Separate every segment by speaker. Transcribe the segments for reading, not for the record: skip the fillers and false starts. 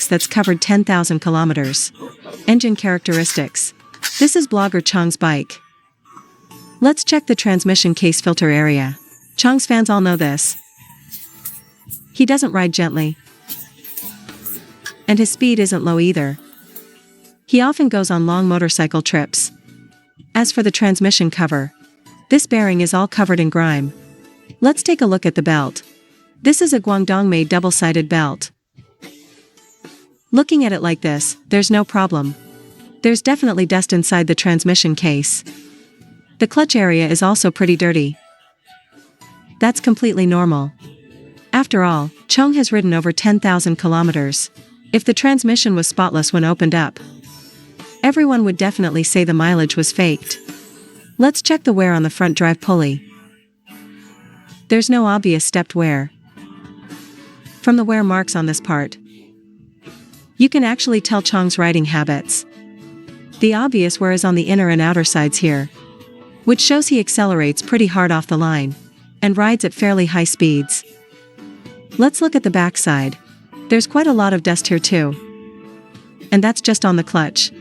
Speaker 1: that's covered 10,000 kilometers. Engine characteristics. This is blogger Chang's bike. Let's check the transmission case filter area. Chang's fans all know this. He doesn't ride gently. And his speed isn't low either. He often goes on long motorcycle trips. As for the transmission cover, this bearing is all covered in grime. Let's take a look at the belt. This is a Guangdong-made double-sided belt. Looking at it like this, there's no problem. There's definitely dust inside the transmission case. The clutch area is also pretty dirty. That's completely normal. After all, Chang has ridden over 10,000 kilometers. If the transmission was spotless when opened up, everyone would definitely say the mileage was faked. Let's check the wear on the front drive pulley. There's no obvious stepped wear. From the wear marks on this part, you can actually tell Chang's riding habits. The obvious wear is on the inner and outer sides here, which shows he accelerates pretty hard off the line, and rides at fairly high speeds. Let's look at the back side. There's quite a lot of dust here too. And that's just on the clutch.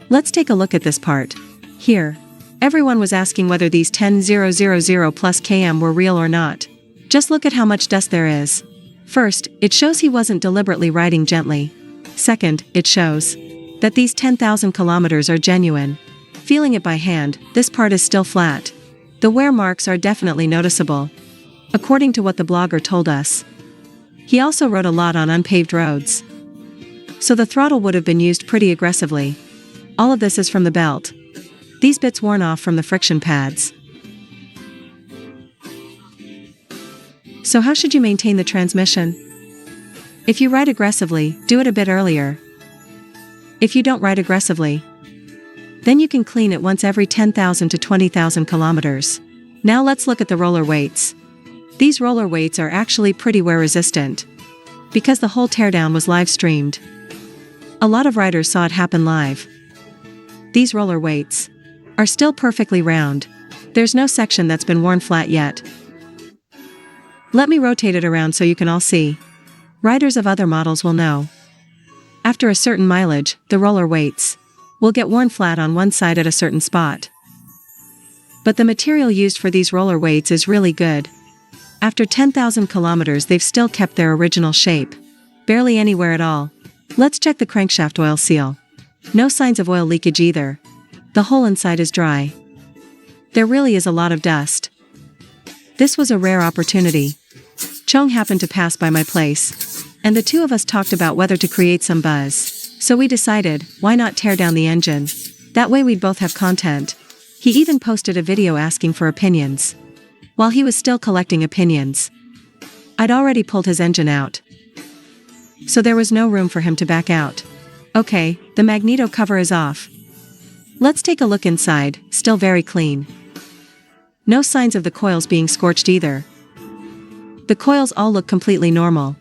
Speaker 1: Let's take a look at this part. Here, everyone was asking whether these 10,000 plus km were real or not. Just look at how much dust there is. First, it shows he wasn't deliberately riding gently. Second, it shows that these 10,000 kilometers are genuine. Feeling it by hand, this part is still flat. The wear marks are definitely noticeable, according to what the blogger told us. He also rode a lot on unpaved roads, so the throttle would have been used pretty aggressively. All of this is from the belt. These bits worn off from the friction pads. So how should you maintain the transmission? If you ride aggressively, do it a bit earlier. If you don't ride aggressively, then you can clean it once every 10,000 to 20,000 kilometers. Now let's look at the roller weights. These roller weights are actually pretty wear resistant, because the whole teardown was live streamed. A lot of riders saw it happen live. These roller weights are still perfectly round. There's no section that's been worn flat yet. Let me rotate it around so you can all see. Riders of other models will know. After a certain mileage, the roller weights will get worn flat on one side at a certain spot. But the material used for these roller weights is really good. After 10,000 kilometers they've still kept their original shape. Barely anywhere at all. Let's check the crankshaft oil seal. No signs of oil leakage either. The whole inside is dry. There really is a lot of dust. This was a rare opportunity. Chang happened to pass by my place, and the two of us talked about whether to create some buzz. So we decided, why not tear down the engine? That way we'd both have content. He even posted a video asking for opinions. While he was still collecting opinions, I'd already pulled his engine out, so there was no room for him to back out. Okay, the magneto cover is off. Let's take a look inside, still very clean. No signs of the coils being scorched either. The coils all look completely normal.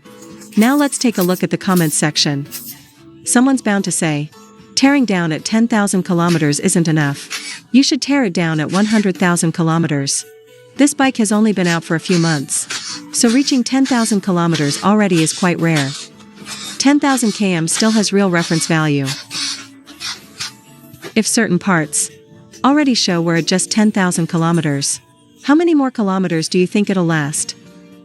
Speaker 1: Now let's take a look at the comments section. Someone's bound to say, tearing down at 10,000 kilometers isn't enough. You should tear it down at 100,000 kilometers. This bike has only been out for a few months, so reaching 10,000 kilometers already is quite rare. 10,000 km still has real reference value. If certain parts already show we're at just 10,000 kilometers, how many more kilometers do you think it'll last?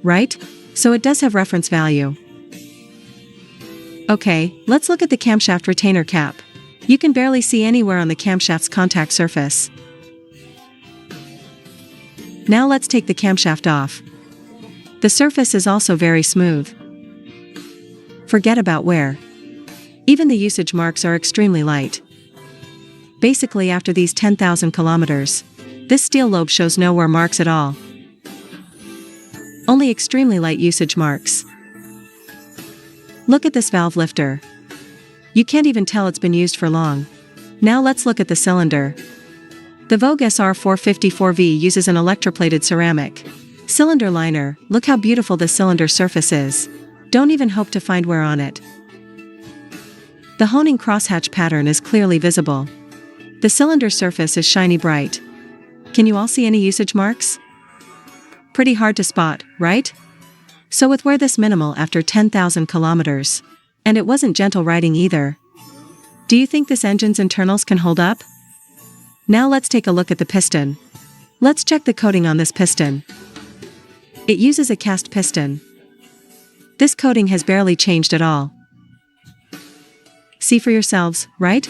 Speaker 1: Right? So it does have reference value. Okay, let's look at the camshaft retainer cap. You can barely see anywhere on the camshaft's contact surface. Now let's take the camshaft off. The surface is also very smooth. Forget about wear. Even the usage marks are extremely light. Basically after these 10,000 kilometers, this steel lobe shows no wear marks at all. Only extremely light usage marks. Look at this valve lifter. You can't even tell it's been used for long. Now let's look at the cylinder. The VOGE SR450X uses an electroplated ceramic cylinder liner. Look how beautiful the cylinder surface is. Don't even hope to find wear on it. The honing crosshatch pattern is clearly visible. The cylinder surface is shiny bright. Can you all see any usage marks? Pretty hard to spot, right? So with wear this minimal after 10,000 kilometers. And it wasn't gentle riding either. Do you think this engine's internals can hold up? Now let's take a look at the piston. Let's check the coating on this piston. It uses a cast piston. This coating has barely changed at all. See for yourselves, right?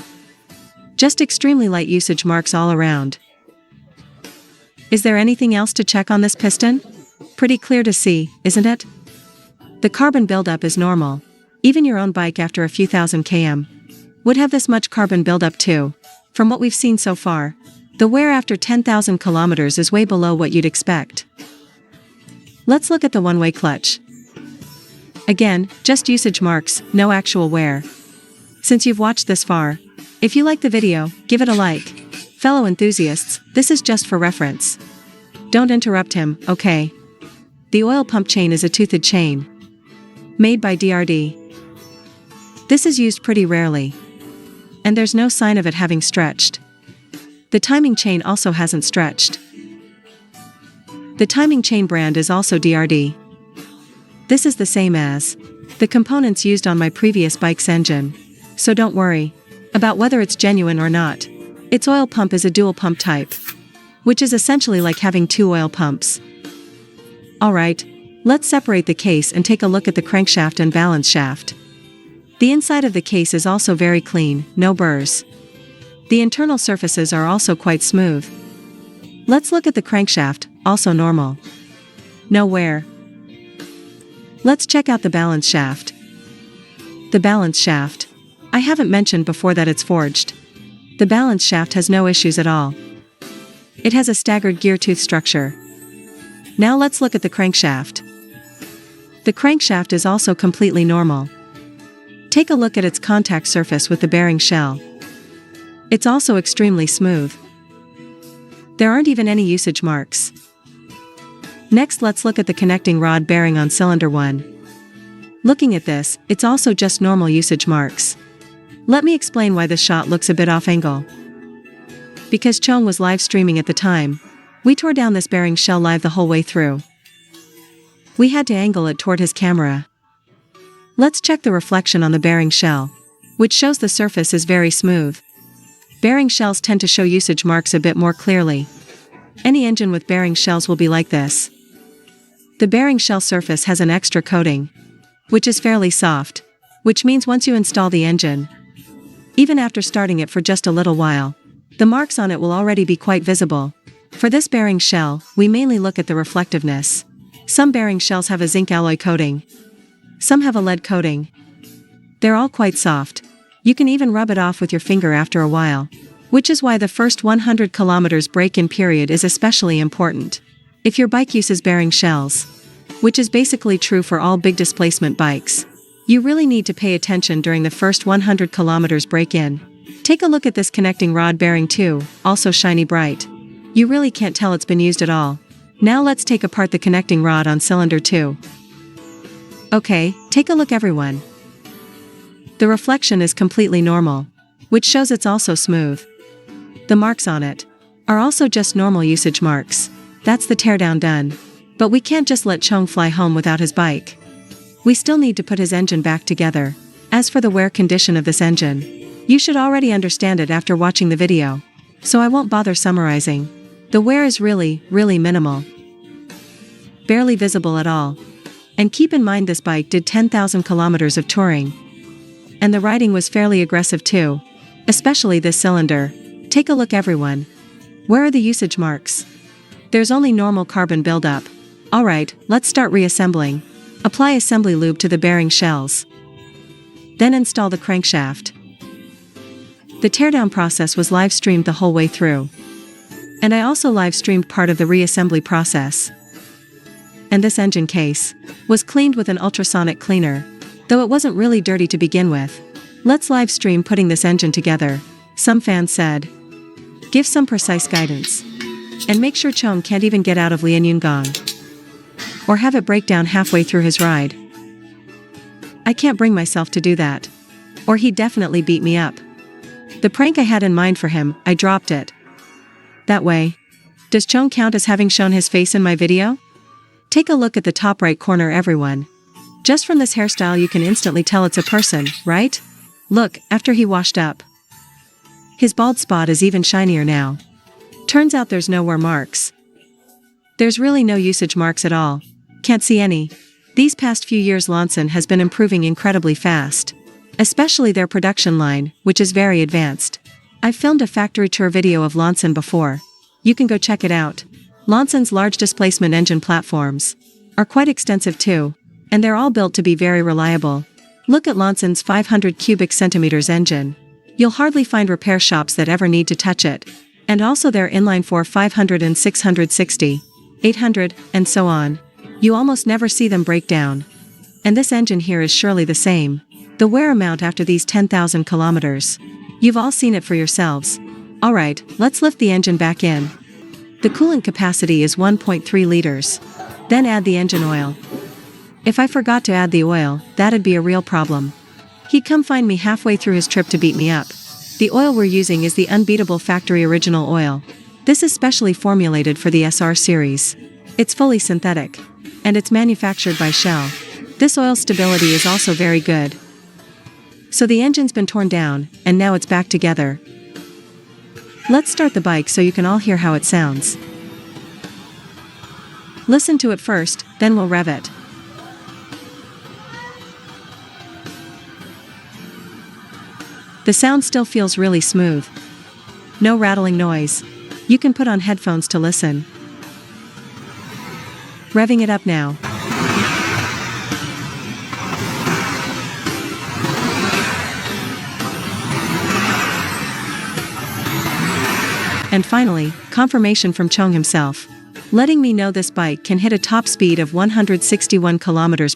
Speaker 1: Just extremely light usage marks all around. Is there anything else to check on this piston? Pretty clear to see, isn't it? The carbon buildup is normal. Even your own bike after a few thousand km would have this much carbon buildup too. From what we've seen so far, the wear after 10,000 kilometers is way below what you'd expect. Let's look at the one-way clutch. Again, just usage marks, no actual wear. Since you've watched this far, if you like the video, give it a like. Fellow enthusiasts, this is just for reference. Don't interrupt him, okay? The oil pump chain is a toothed chain. Made by DRD. This is used pretty rarely. And there's no sign of it having stretched. The timing chain also hasn't stretched. The timing chain brand is also DRD. This is the same as the components used on my previous bike's engine. So don't worry about whether it's genuine or not. Its oil pump is a dual pump type, which is essentially like having two oil pumps. Alright, let's separate the case and take a look at the crankshaft and balance shaft. The inside of the case is also very clean, no burrs. The internal surfaces are also quite smooth. Let's look at the crankshaft, also normal. No wear. Let's check out the balance shaft. The balance shaft. I haven't mentioned before that it's forged. The balance shaft has no issues at all. It has a staggered gear tooth structure. Now let's look at the crankshaft. The crankshaft is also completely normal. Take a look at its contact surface with the bearing shell. It's also extremely smooth. There aren't even any usage marks. Next, let's look at the connecting rod bearing on cylinder 1. Looking at this, it's also just normal usage marks. Let me explain why this shot looks a bit off angle. Because Chong was live streaming at the time, we tore down this bearing shell live the whole way through. We had to angle it toward his camera. Let's check the reflection on the bearing shell, which shows the surface is very smooth. Bearing shells tend to show usage marks a bit more clearly. Any engine with bearing shells will be like this. The bearing shell surface has an extra coating, which is fairly soft, which means once you install the engine, even after starting it for just a little while, the marks on it will already be quite visible. For this bearing shell, we mainly look at the reflectiveness. Some bearing shells have a zinc alloy coating. Some have a lead coating. They're all quite soft. You can even rub it off with your finger after a while. Which is why the first 100 kilometers break-in period is especially important. If your bike uses bearing shells, which is basically true for all big displacement bikes, you really need to pay attention during the first 100 kilometers break-in. Take a look at this connecting rod bearing too, also shiny bright. You really can't tell it's been used at all. Now let's take apart the connecting rod on cylinder 2. Okay, take a look everyone. The reflection is completely normal, which shows it's also smooth. The marks on it are also just normal usage marks. That's the teardown done. But we can't just let Chong fly home without his bike. We still need to put his engine back together. As for the wear condition of this engine, you should already understand it after watching the video. So I won't bother summarizing. The wear is really, really minimal. Barely visible at all. And keep in mind this bike did 10,000 kilometers of touring. And the riding was fairly aggressive too. Especially this cylinder. Take a look everyone. Where are the usage marks? There's only normal carbon buildup. Alright, let's start reassembling. Apply assembly lube to the bearing shells. Then install the crankshaft. The teardown process was live streamed the whole way through. And I also live streamed part of the reassembly process. And this engine case was cleaned with an ultrasonic cleaner, though it wasn't really dirty to begin with. Let's live stream putting this engine together. Some fans said, give some precise guidance. And make sure Chong can't even get out of Lianyungang. Or have it break down halfway through his ride. I can't bring myself to do that. Or he'd definitely beat me up. The prank I had in mind for him, I dropped it. That way. Does Chong count as having shown his face in my video? Take a look at the top right corner, everyone. Just from this hairstyle you can instantly tell it's a person, right? Look, after he washed up. His bald spot is even shinier now. Turns out there's no wear marks. There's really no usage marks at all. Can't see any. These past few years Lonson has been improving incredibly fast. Especially their production line, which is very advanced. I've filmed a factory tour video of Lonson before. You can go check it out. Lonson's large displacement engine platforms are quite extensive too, and they're all built to be very reliable. Look at Lonson's 500 cubic centimeters engine. You'll hardly find repair shops that ever need to touch it. And also their inline 4 500 and 660, 800, and so on. You almost never see them break down. And this engine here is surely the same. The wear amount after these 10,000 kilometers. You've all seen it for yourselves. Alright, let's lift the engine back in. The coolant capacity is 1.3 liters. Then add the engine oil. If I forgot to add the oil, that'd be a real problem. He'd come find me halfway through his trip to beat me up. The oil we're using is the unbeatable factory original oil. This is specially formulated for the SR series. It's fully synthetic. And it's manufactured by Shell. This oil stability is also very good. So the engine's been torn down, and now it's back together. Let's start the bike so you can all hear how it sounds. Listen to it first, then we'll rev it. The sound still feels really smooth. No rattling noise. You can put on headphones to listen. Revving it up now. And finally, confirmation from Chong himself, letting me know this bike can hit a top speed of 161 km/h.